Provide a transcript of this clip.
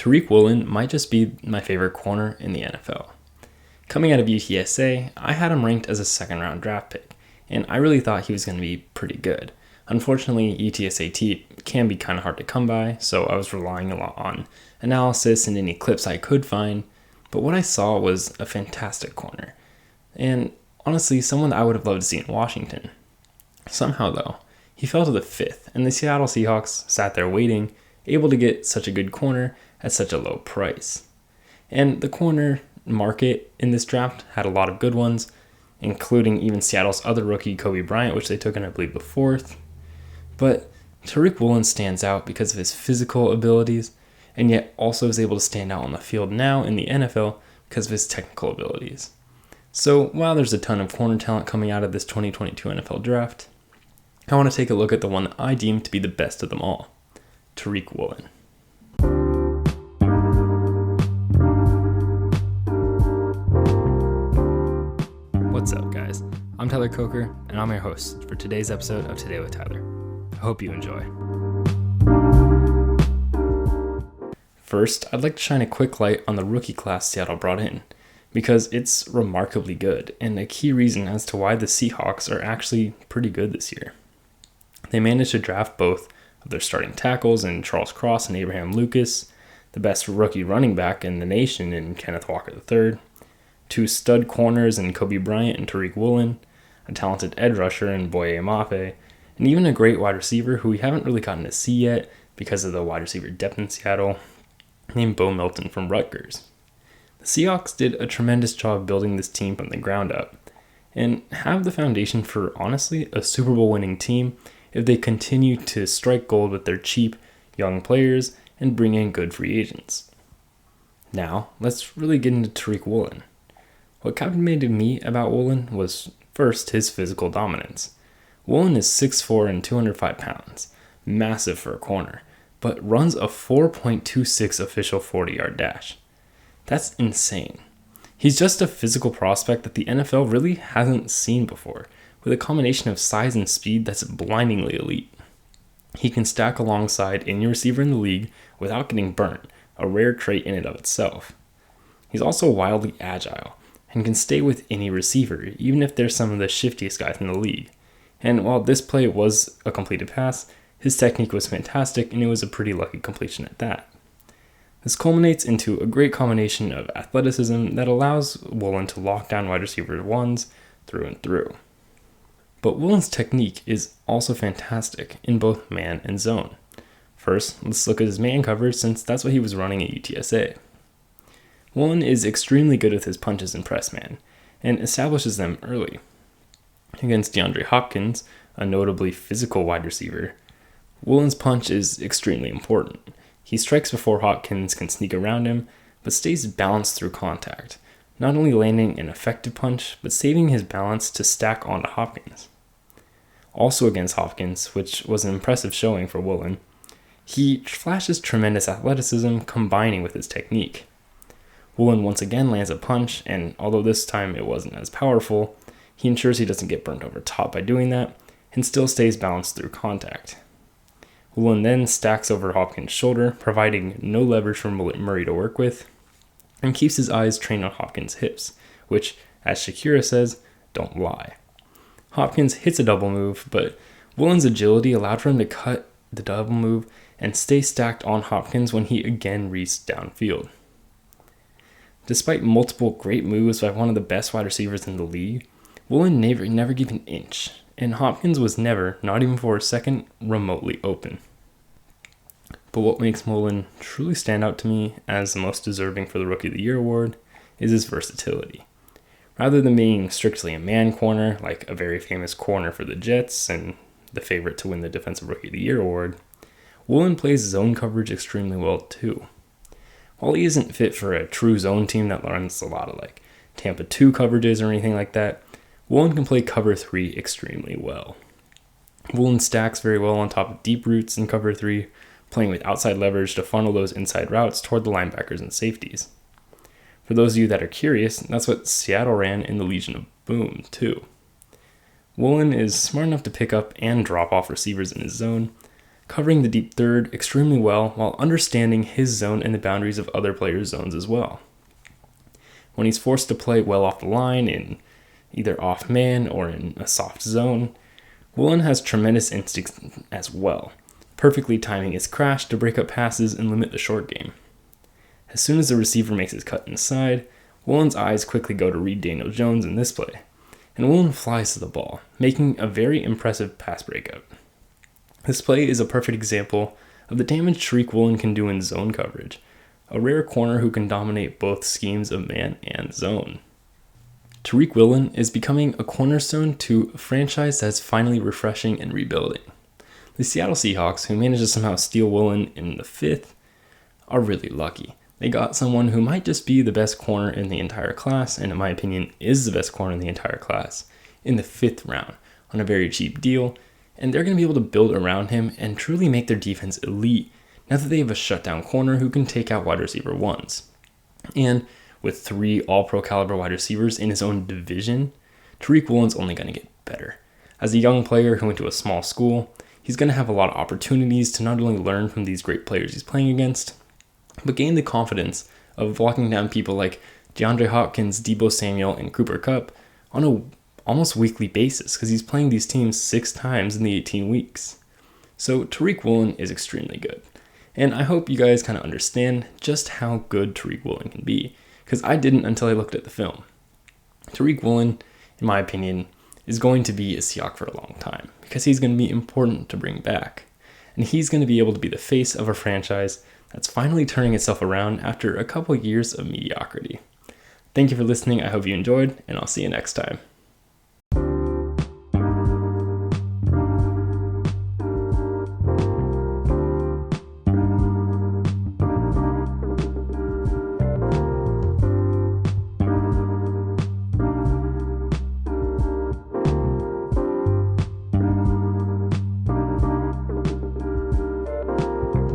Tariq Woolen might just be my favorite corner in the NFL. Coming out of UTSA, I had him ranked as a second-round draft pick, and I really thought he was going to be pretty good. Unfortunately, UTSA can be kind of hard to come by, so I was relying a lot on analysis and any clips I could find, but what I saw was a fantastic corner, and honestly, someone that I would have loved to see in Washington. Somehow, though, he fell to the 5th, and the Seattle Seahawks sat there waiting, able to get such a good corner at such a low price. And the corner market in this draft had a lot of good ones, including even Seattle's other rookie, Kobe Bryant, which they took in, I believe, the 4th. But Tariq Woolen stands out because of his physical abilities, and yet also is able to stand out on the field now in the NFL because of his technical abilities. So while there's a ton of corner talent coming out of this 2022 NFL draft, I want to take a look at the one that I deem to be the best of them all, Tariq Woolen. What's up, guys? I'm Tyler Coker, and I'm your host for today's episode of Today with Tyler. I hope you enjoy. First, I'd like to shine a quick light on the rookie class Seattle brought in, because it's remarkably good, and a key reason as to why the Seahawks are actually pretty good this year. They managed to draft both of their starting tackles in Charles Cross and Abraham Lucas, the best rookie running back in the nation in Kenneth Walker III, 2 stud corners in Kobe Bryant and Tariq Woolen, a talented edge rusher in Boye Mafe, and even a great wide receiver who we haven't really gotten to see yet because of the wide receiver depth in Seattle, named Bo Melton from Rutgers. The Seahawks did a tremendous job building this team from the ground up, and have the foundation for, honestly, a Super Bowl winning team if they continue to strike gold with their cheap, young players and bring in good free agents. Now, let's really get into Tariq Woolen. What captivated me about Woolen was, first, his physical dominance. Woolen is 6'4" and 205 pounds, massive for a corner, but runs a 4.26 official 40-yard dash. That's insane. He's just a physical prospect that the NFL really hasn't seen before, with a combination of size and speed that's blindingly elite. He can stack alongside any receiver in the league without getting burnt, a rare trait in and of itself. He's also wildly agile, and can stay with any receiver, even if they're some of the shiftiest guys in the league. And while this play was a completed pass, his technique was fantastic, and it was a pretty lucky completion at that. This culminates into a great combination of athleticism that allows Woolen to lock down wide receiver ones through and through. But Woolen's technique is also fantastic in both man and zone. First, let's look at his man coverage, since that's what he was running at UTSA. Woolen is extremely good with his punches in press man, and establishes them early. Against DeAndre Hopkins, a notably physical wide receiver, Woolen's punch is extremely important. He strikes before Hopkins can sneak around him, but stays balanced through contact, not only landing an effective punch, but saving his balance to stack onto Hopkins. Also against Hopkins, which was an impressive showing for Woolen, he flashes tremendous athleticism combining with his technique. Woolen once again lands a punch, and although this time it wasn't as powerful, he ensures he doesn't get burnt over top by doing that, and still stays balanced through contact. Woolen then stacks over Hopkins' shoulder, providing no leverage for Murray to work with, and keeps his eyes trained on Hopkins' hips, which, as Shakira says, don't lie. Hopkins hits a double move, but Woolen's agility allowed for him to cut the double move and stay stacked on Hopkins when he again reached downfield. Despite multiple great moves by one of the best wide receivers in the league, Woolen never gave an inch, and Hopkins was never, not even for a second, remotely open. But what makes Woolen truly stand out to me as the most deserving for the Rookie of the Year award is his versatility. Rather than being strictly a man corner, like a very famous corner for the Jets and the favorite to win the Defensive Rookie of the Year award, Woolen plays zone coverage extremely well too. While he isn't fit for a true zone team that runs a lot of like Tampa 2 coverages or anything like that, Woolen can play cover 3 extremely well. Woolen stacks very well on top of deep routes in cover 3, playing with outside leverage to funnel those inside routes toward the linebackers and safeties. For those of you that are curious, that's what Seattle ran in the Legion of Boom, too. Woolen is smart enough to pick up and drop off receivers in his zone, covering the deep third extremely well while understanding his zone and the boundaries of other players' zones as well. When he's forced to play well off the line in either off man or in a soft zone, Woolen has tremendous instincts as well, perfectly timing his crash to break up passes and limit the short game. As soon as the receiver makes his cut inside, Woolen's eyes quickly go to read Daniel Jones in this play, and Woolen flies to the ball, making a very impressive pass breakup. This play is a perfect example of the damage Tariq Woolen can do in zone coverage, a rare corner who can dominate both schemes of man and zone. Tariq Woolen is becoming a cornerstone to a franchise that's finally refreshing and rebuilding. The Seattle Seahawks, who managed to somehow steal Woolen in the 5th, are really lucky. They got someone who might just be the best corner in the entire class, and in my opinion is the best corner in the entire class, in the 5th round on a very cheap deal, and they're going to be able to build around him and truly make their defense elite now that they have a shutdown corner who can take out wide receiver ones. And with 3 all-pro caliber wide receivers in his own division, Tariq Woolen's only going to get better. As a young player who went to a small school, he's going to have a lot of opportunities to not only learn from these great players he's playing against, but gain the confidence of locking down people like DeAndre Hopkins, Deebo Samuel, and Cooper Kupp on a almost weekly basis because he's playing these teams 6 times in the 18 weeks. So Tariq Woolen is extremely good. And I hope you guys kind of understand just how good Tariq Woolen can be, because I didn't until I looked at the film. Tariq Woolen, in my opinion, is going to be a Seahawk for a long time because he's going to be important to bring back. And he's going to be able to be the face of a franchise that's finally turning itself around after a couple years of mediocrity. Thank you for listening. I hope you enjoyed, and I'll see you next time.